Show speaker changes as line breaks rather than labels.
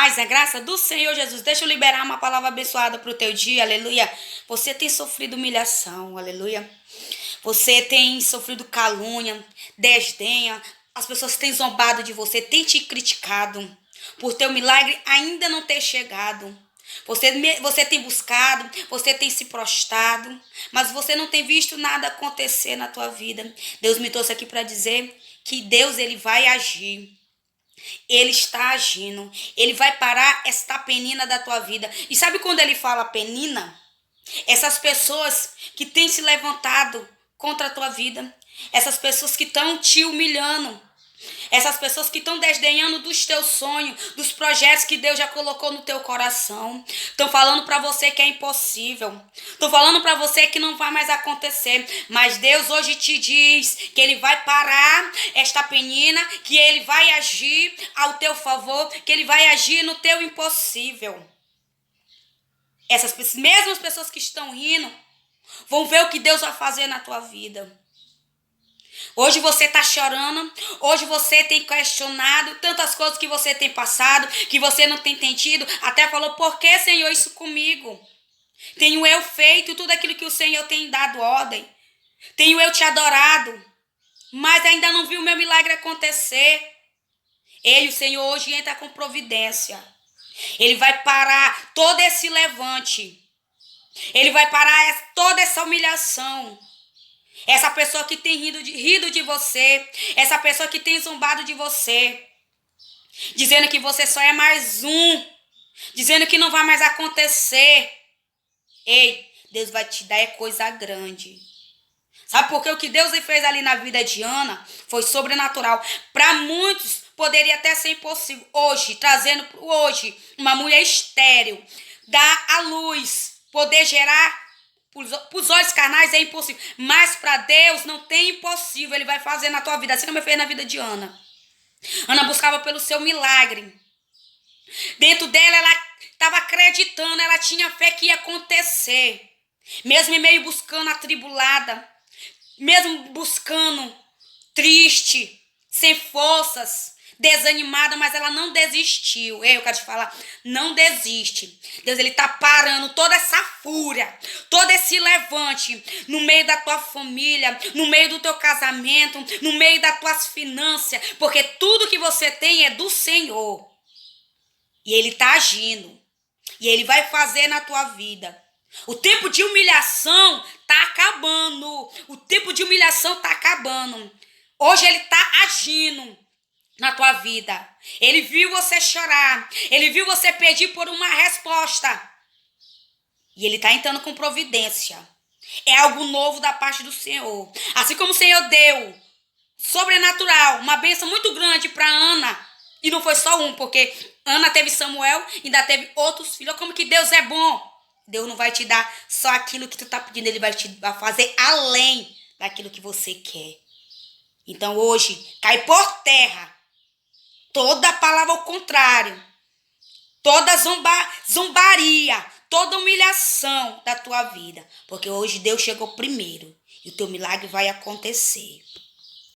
paz, a graça do Senhor Jesus. Deixa eu liberar uma palavra abençoada para o teu dia, aleluia. Você tem sofrido humilhação, aleluia. Você tem sofrido calúnia, desdenha. As pessoas têm zombado de você, têm te criticado por teu milagre ainda não ter chegado. Você tem buscado, você tem se prostrado, mas você não tem visto nada acontecer na tua vida. Deus me trouxe aqui para dizer que Deus ele vai agir. Ele está agindo. Ele vai parar esta penina da tua vida. E sabe quando ele fala penina? Essas pessoas que têm se levantado contra a tua vida. Essas pessoas que estão te humilhando. Essas pessoas que estão desdenhando dos teus sonhos, dos projetos que Deus já colocou no teu coração. Estão falando para você que é impossível. Estão falando para você que não vai mais acontecer. Mas Deus hoje te diz que Ele vai parar esta penina, que Ele vai agir ao teu favor, que Ele vai agir no teu impossível. Essas mesmas pessoas que estão rindo vão ver o que Deus vai fazer na tua vida. Hoje você está chorando, hoje você tem questionado tantas coisas que você tem passado, que você não tem entendido, até falou, por que, Senhor, isso comigo? Tenho eu feito tudo aquilo que o Senhor tem dado ordem, tenho eu te adorado, mas ainda não vi o meu milagre acontecer. Ele, o Senhor, hoje entra com providência. Ele vai parar todo esse levante, ele vai parar toda essa humilhação. Essa pessoa que tem rido de você. Essa pessoa que tem zombado de você. Dizendo que você só é mais um. Dizendo que não vai mais acontecer. Ei, Deus vai te dar coisa grande. Sabe por quê? O que Deus fez ali na vida de Ana foi sobrenatural. Para muitos poderia até ser impossível. Hoje, trazendo hoje uma mulher estéril. Dar à luz. Poder gerar. Para os olhos carnais é impossível. Mas para Deus não tem impossível. Ele vai fazer na tua vida. Assim como ele fez na vida de Ana. Ana buscava pelo seu milagre. Dentro dela, ela estava acreditando. Ela tinha fé que ia acontecer. Mesmo em meio buscando atribulada. Mesmo buscando triste. Sem forças. Desanimada, mas ela não desistiu. Eu quero te falar, não desiste. Deus, ele tá parando toda essa fúria, todo esse levante no meio da tua família, no meio do teu casamento, no meio das tuas finanças, porque tudo que você tem é do Senhor. E ele tá agindo. E ele vai fazer na tua vida. O tempo de humilhação tá acabando. O tempo de humilhação tá acabando. Hoje ele tá agindo na tua vida. Ele viu você chorar. Ele viu você pedir por uma resposta. E ele está entrando com providência. É algo novo da parte do Senhor. Assim como o Senhor deu sobrenatural, uma bênção muito grande para Ana. E não foi só um, porque Ana teve Samuel e ainda teve outros filhos. Como que Deus é bom. Deus não vai te dar só aquilo que tu está pedindo. Ele vai te fazer além daquilo que você quer. Então hoje, cai por terra toda palavra ao contrário, toda zombaria, toda humilhação da tua vida. Porque hoje Deus chegou primeiro e o teu milagre vai acontecer.